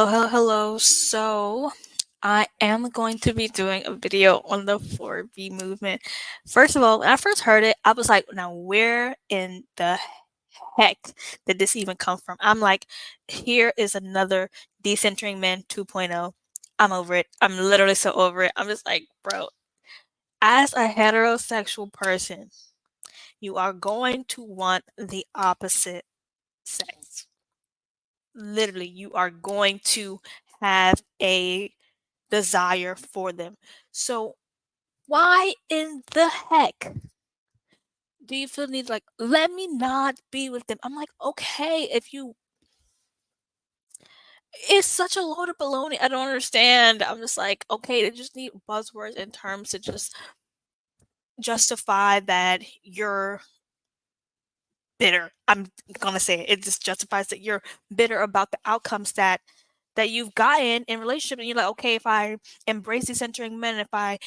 Hello. So, I am going to be doing a video on the 4B movement. First of all, when I first heard it, I was like, now where in the heck did this even come from? I'm like, here is another decentering man 2.0. I'm over it. I'm literally so over it. I'm just like, bro, as a heterosexual person, you are going to want the opposite sex. Literally, you are going to have a desire for them. So why in the heck do you feel the need like let me not be with them? I'm like, okay, if you it's such a load of baloney. I don't understand. I'm just like, okay, they just need buzzwords and terms to just justify that you're bitter. I'm gonna say it. It just justifies that you're bitter about the outcomes that you've gotten in relationship, and you're like, okay, if I embrace decentering men, if I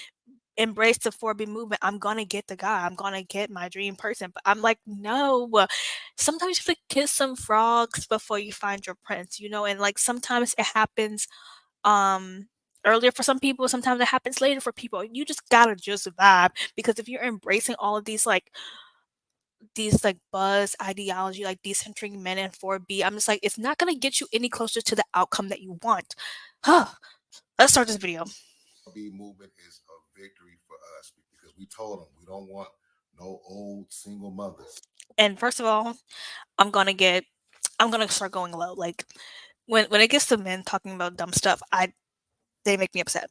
embrace the 4B movement, I'm gonna get the guy. I'm gonna get my dream person. But I'm like, no. Sometimes you have to kiss some frogs before you find your prince, and like sometimes it happens um earlier for some people, sometimes it happens later for people. You just gotta just vibe because if you're embracing all of these buzz ideology, like decentering men and 4B, I'm just like, it's not gonna get you any closer to the outcome that you want. Let's start this video. B movement is a victory for us because we told them we don't want no old single mothers. And first of all, I'm gonna get I'm gonna start going low. Like when it gets to men talking about dumb stuff, I they make me upset.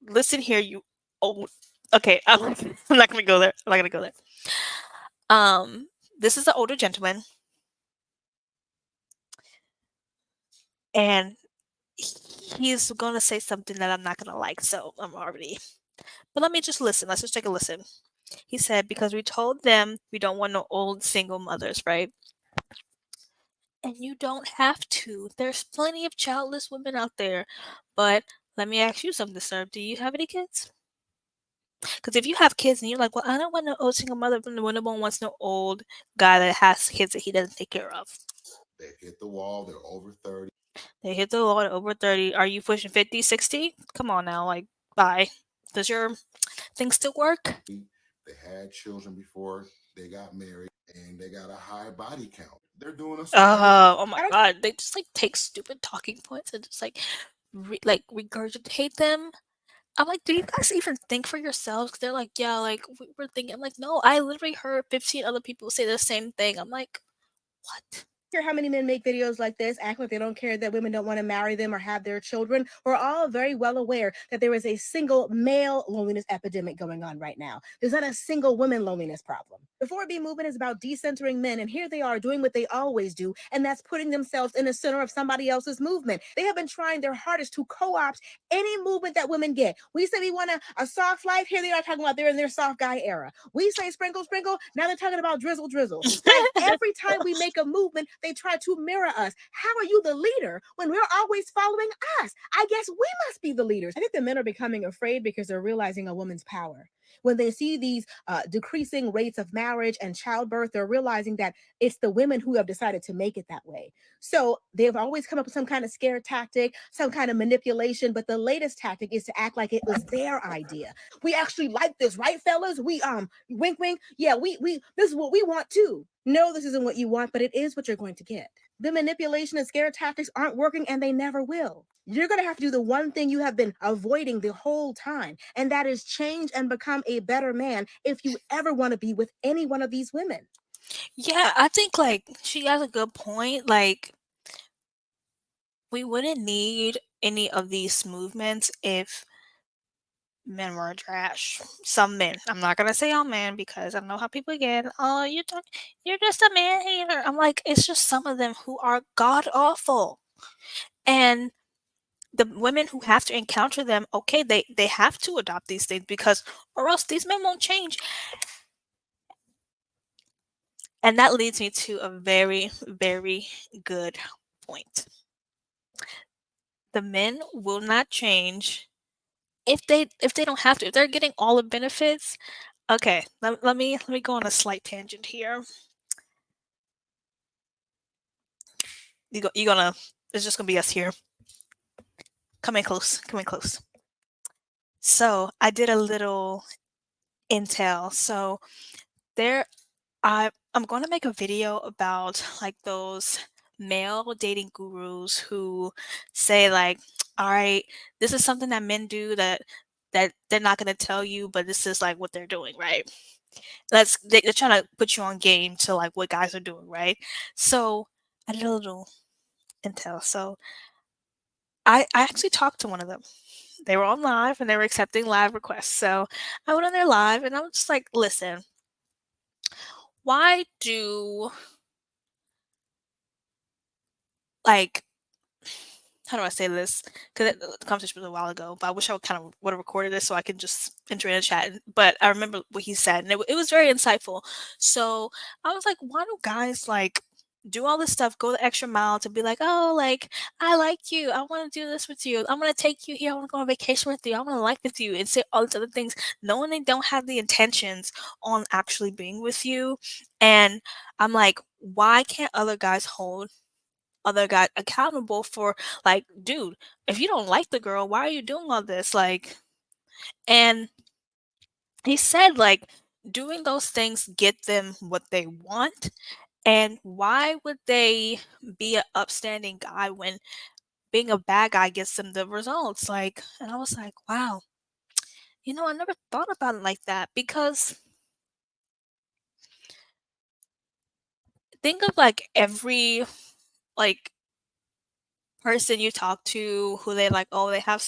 Listen here, you old. Okay, I'm not gonna go there. I'm not gonna go there. Um, this is an older gentleman, and he's gonna say something that I'm not gonna like. So I'm already. But let me just listen. Let's just take a listen. He said because we told them we don't want no old single mothers, right? And you don't have to. There's plenty of childless women out there. But let me ask you something, sir. Do you have any kids? Because if you have kids and you're like, well, I don't want no old single mother, but no one wants no old guy that has kids that he doesn't take care of. They hit the wall. They're over 30. They hit the wall at over 30. Are you pushing 50, 60? Come on now. Like, bye. Does your thing still work? They had children before they got married, and they got a high body count. They're doing us a favor. Oh my god. They just like take stupid talking points and just like regurgitate them. I'm like, do you guys even think for yourselves? 'Cause they're like, yeah, like we're thinking. I'm like, no, I literally heard 15 other people say the same thing. I'm like, what? Hear how many men make videos like this, act like they don't care that women don't want to marry them or have their children. We're all very well aware that there is a single male loneliness epidemic going on right now. There's not a single women loneliness problem. The 4B movement is about decentering men, and here they are doing what they always do, and that's putting themselves in the center of somebody else's movement. They have been trying their hardest to co-opt any movement that women get. We say we want a soft life, here they are talking about they're in their soft guy era. We say sprinkle, sprinkle, now they're talking about drizzle, drizzle. Like every time we make a movement, they try to mirror us. How are you the leader when we're always following us? I guess we must be the leaders. I think the men are becoming afraid because they're realizing a woman's power. When they see these decreasing rates of marriage and childbirth, they're realizing that it's the women who have decided to make it that way. So they've always come up with some kind of scare tactic, some kind of manipulation, but the latest tactic is to act like it was their idea. We actually like this, right, fellas? We wink wink. Yeah, we this is what we want too. No, this isn't what you want, but it is what you're going to get. The manipulation and scare tactics aren't working and they never will. You're going to have to do the one thing you have been avoiding the whole time, and that is change and become a better man if you ever want to be with any one of these women. Yeah, I think like she has a good point. Like we wouldn't need any of these movements if men were trash. Some men. I'm not gonna say all men because I know how people get. Oh, you're just a man hater. I'm like, it's just some of them who are god awful. And the women who have to encounter them, okay, they have to adopt these things because or else these men won't change. And that leads me to a very, very good point. The men will not change if they don't have to. If they're getting all the benefits. Okay, let me go on a slight tangent here. You gonna It's just gonna be us here. Come in close. Come in close. So I did a little intel. So there, I'm going to make a video about like those male dating gurus who say like, all right, this is something that men do that they're not going to tell you, but this is like what they're doing, right? They're trying to put you on game to like what guys are doing, right? So I did a little intel. So I actually talked to one of them. They were on live and they were accepting live requests. So I went on their live and I was just like, listen, why do like how do I say this? Because the conversation was a while ago, but I wish I would kind of would have recorded this so I could just enter in a chat. But I remember what he said, and it was very insightful. So I was like, why do guys like do all this stuff, go the extra mile to be like, oh, like I like you, I want to do this with you, I'm gonna take you here, I want to go on vacation with you, I want to like with you, and say all these other things, knowing they don't have the intentions on actually being with you. And I'm like, why can't other guys hold other guy accountable for like, dude, if you don't like the girl, why are you doing all this? Like, and he said like doing those things get them what they want. And why would they be an upstanding guy when being a bad guy gets them the results? Like, and I was like, wow, I never thought about it like that because think of like every like person you talk to who they like, oh, they have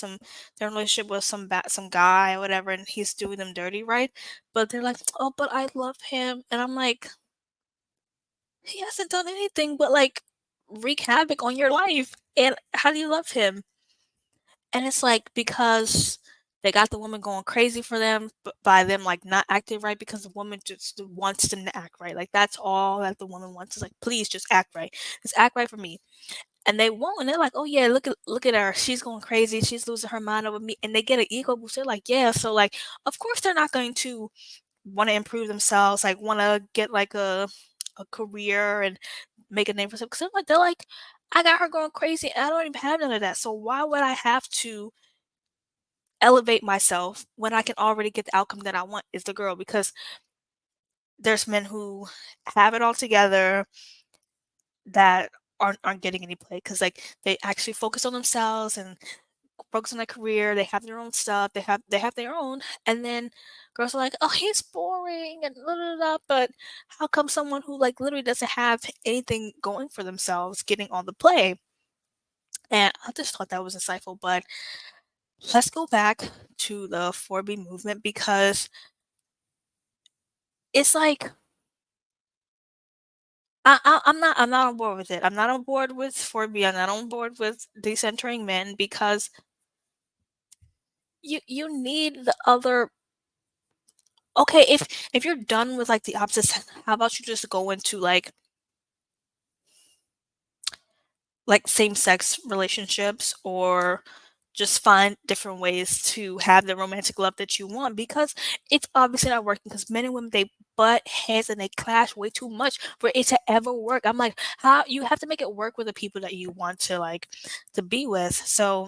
their relationship with some guy or whatever, and he's doing them dirty, right? But they're like, oh, but I love him, and I'm like, he hasn't done anything but like wreak havoc on your life, and how do you love him? And it's like because they got the woman going crazy for them by them like not acting right because the woman just wants them to act right. Like that's all that the woman wants is like, please just act right. Just act right for me. And they won't, and they're like, "Oh yeah, look at her, she's going crazy, she's losing her mind over me," and they get an ego boost. They're like, "Yeah," so like, of course they're not going to want to improve themselves, like want to get like a career and make a name for themselves. Because they're like, I got her going crazy, and I don't even have none of that. So why would I have to elevate myself when I can already get the outcome that I want is the girl? Because there's men who have it all together that aren't getting any play because like they actually focus on themselves and focus on their career. They have their own stuff. They have their own, and then girls are like, "Oh, he's boring," and blah, blah, blah. But how come someone who like literally doesn't have anything going for themselves getting all the play? And I just thought that was insightful. But let's go back to the 4B movement because it's like I'm not on board with it. I'm not on board with 4B. I'm not on board with decentering men because you need the other. Okay, if you're done with like the opposite sex, how about you just go into like same sex relationships or just find different ways to have the romantic love that you want because it's obviously not working because men and women they butt heads and they clash way too much for it to ever work. I'm like, how you have to make it work with the people that you want to like to be with. So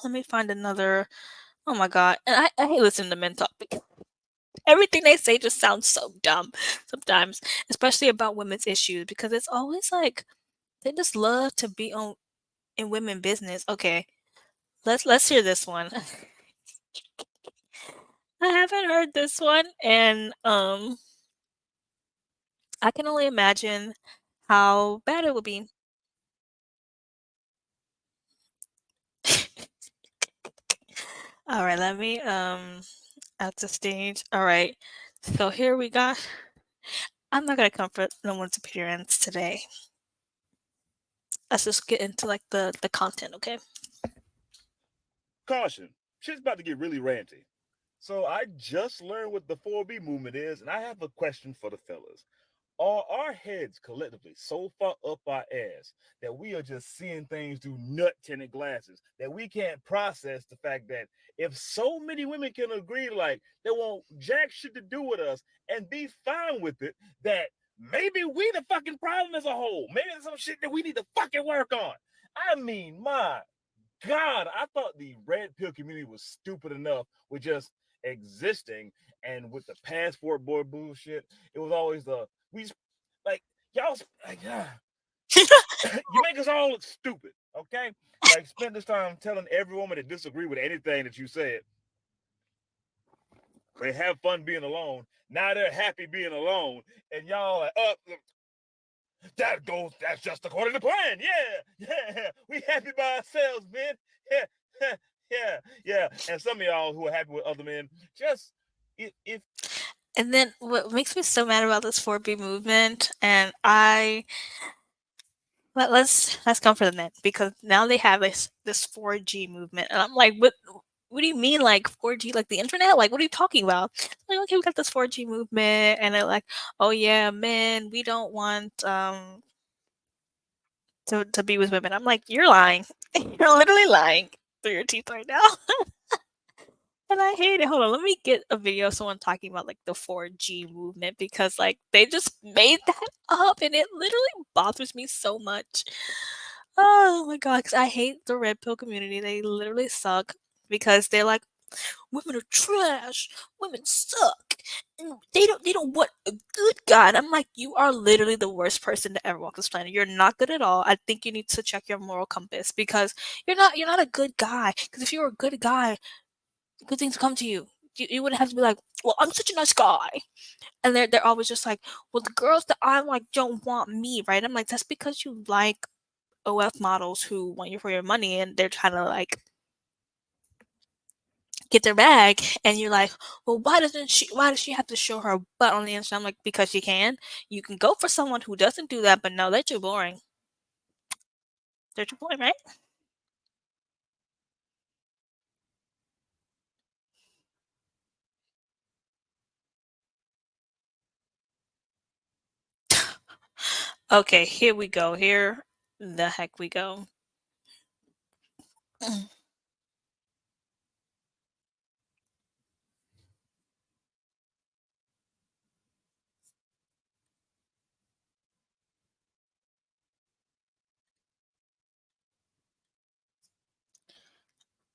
let me find another. Oh my god, and I hate listening to men talk because everything they say just sounds so dumb sometimes, especially about women's issues because it's always like they just love to be on in women business. Okay, let's hear this one. I haven't heard this one, and I can only imagine how bad it would be. All right, let me at the stage. All right, so here we got. I'm not gonna comfort no one's appearance today. Let's just get into like the content, okay? Caution, shit's about to get really ranty. So I just learned what the 4B movement is, and I have a question for the fellas. Are our heads collectively so far up our ass that we are just seeing things through nut tinted glasses that we can't process the fact that if so many women can agree like they want jack shit to do with us and be fine with it, that maybe we the fucking problem as a whole. Maybe there's some shit that we need to fucking work on. I mean, my God, I thought the red pill community was stupid enough with just existing, and with the passport board bullshit, it was always the we like y'all like you make us all look stupid, okay? Like spend this time telling every woman to disagree with anything that you said. They have fun being alone. Now they're happy being alone, and y'all like, that goes. That's just according to plan. Yeah. We happy by ourselves, man. Yeah, yeah. And some of y'all who are happy with other men, just if And then what makes me so mad about this 4B movement, and let's come for the men because now they have this 4G movement, and I'm like, what do you mean like 4G, like the internet? Like, what are you talking about? Like, okay, we got this 4G movement, and they're like, oh yeah, men, we don't want to be with women. I'm like, you're lying. You're literally lying through your teeth right now. And I hate it. Hold on, let me get a video of someone talking about like the 4G movement because like they just made that up and it literally bothers me so much. Oh my god, because I hate the red pill community. They literally suck because they're like, women are trash, women suck, and they don't want a good guy. And I'm like, you are literally the worst person to ever walk this planet. You're not good at all. I think you need to check your moral compass because you're not a good guy. Because if you were a good guy, good things come to you. You wouldn't have to be like, well, I'm such a nice guy. And they're always just like, well, the girls that I like don't want me, right? I'm like, that's because you like OF models who want you for your money and they're trying to like get their bag. And you're like, well, why does she have to show her butt on the Instagram? I'm like, because she can. You can go for someone who doesn't do that, but no, they're too boring. They're too boring, right? Okay, here we go. Here the heck we go.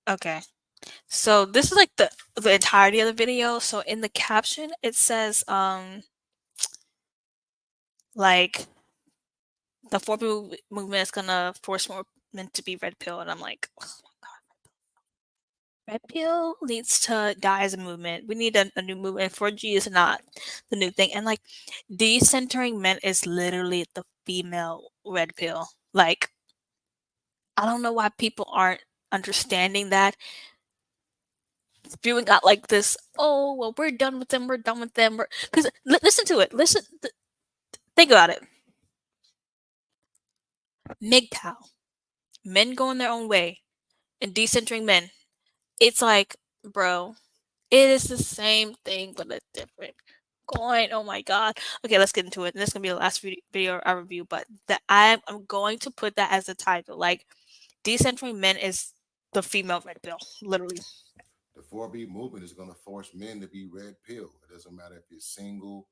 Okay. So this is like the entirety of the video. So in the caption it says like the 4 movement is gonna force more men to be red pill, and I'm like, oh my god, red pill needs to die as a movement. We need a new movement. 4G is not the new thing, and like decentering men is literally the female red pill. Like I don't know why people aren't understanding that, spewing out like this. Oh well, we're done with them. We're done with them. Because listen to it. Think about it. MGTOW, men going their own way, and decentering men. It's like, bro, it is the same thing but a different coin. Oh my god. Okay, let's get into it. And this is gonna be the last video I review, but that I'm going to put that as the title. Like, decentering men is the female red pill, literally. The 4B movement is going to force men to be red pill. It doesn't matter if you're single,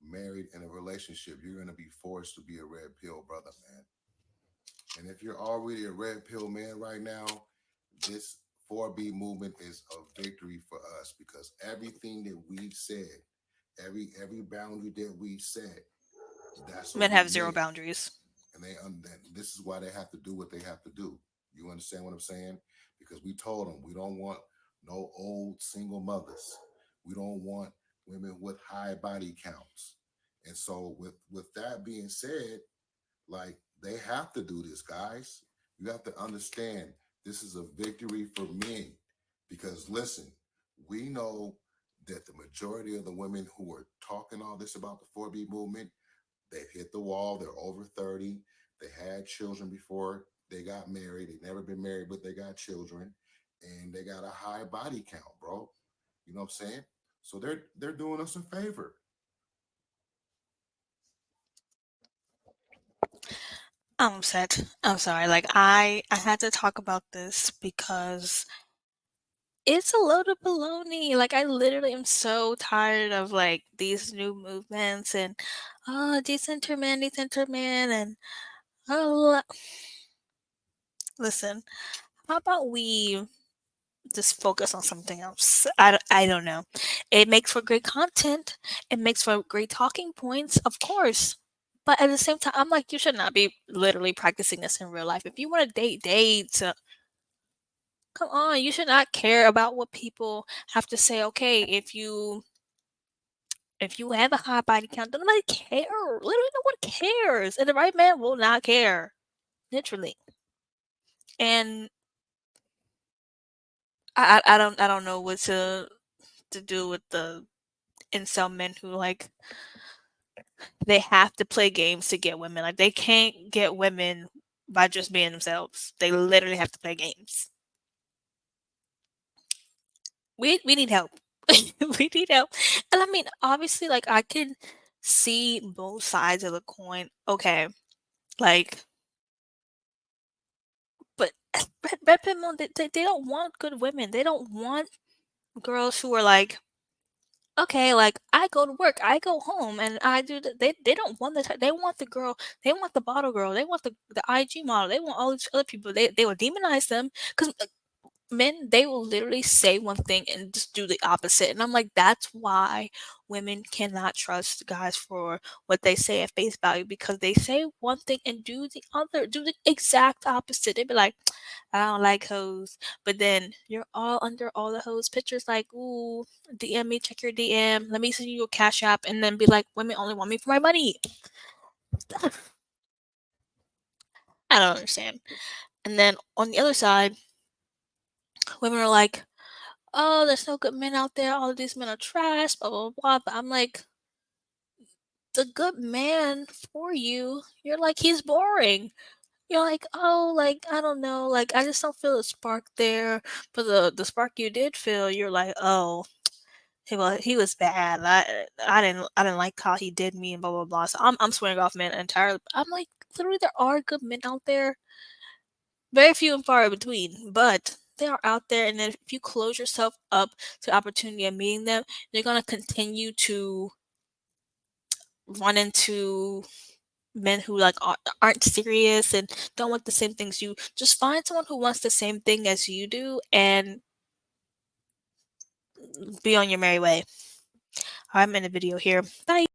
married, in a relationship. You're going to be forced to be a red pill, brother, man. And if you're already a red pill man right now, this 4B movement is a victory for us because everything that we said, every boundary that we set, that's what Men we have zero meant. boundaries. And this is why they have to do what they have to do. You understand what I'm saying? Because we told them we don't want no old single mothers. We don't want women with high body counts. And so with that being said, like they have to do this, guys. You have to understand this is a victory for men. Because listen, we know that the majority of the women who are talking all this about the 4B movement, they've hit the wall. They're over 30. They had children before they got married. They've never been married, but they got children. And they got a high body count, bro. You know what I'm saying? So they're doing us a favor. I'm upset. I'm sorry. Like I had to talk about this because it's a load of baloney. Like I literally am so tired of like these new movements and decenter man, and oh, listen. How about we just focus on something else? I don't know. It makes for great content. It makes for great talking points, of course. But at the same time, I'm like, you should not be literally practicing this in real life. If you want to date. Come on, you should not care about what people have to say. Okay, if you have a high body count, don't nobody care. Literally, no one cares, and the right man will not care. Literally, and I don't know what to do with the incel men who like they have to play games to get women. Like they can't get women by just being themselves. They literally have to play games. We need help. We need help. And I mean, obviously, like I can see both sides of the coin. Okay, like, but red pill men, they don't want good women. They don't want girls who are like, okay, like I go to work, I go home, and I do. They don't want the they want the girl. They want the bottle girl. They want the IG model. They want all these other people. They will demonize them because men, they will literally say one thing and just do the opposite. And I'm like, that's why women cannot trust guys for what they say at face value, because they say one thing and do the other, do the exact opposite. They be like, I don't like hoes. But then you're all under all the hoes pictures like, ooh, DM me, check your DM, let me send you a cash app, and then be like, women only want me for my money. I don't understand. And then on the other side, women are like, oh, there's no good men out there. All of these men are trash, blah, blah, blah. But I'm like, the good man for you, you're like, he's boring. You're like, oh, like, I don't know. Like, I just don't feel a spark there. But the spark you did feel, you're like, oh, he was bad. I didn't like how he did me and blah, blah, blah. So I'm swearing off men entirely. I'm like, literally, there are good men out there. Very few and far between, but they are out there. And then if you close yourself up to the opportunity of meeting them, you're gonna continue to run into men who like aren't serious and don't want the same things you. Just find someone who wants the same thing as you do and be on your merry way. I'm in the video here. Bye.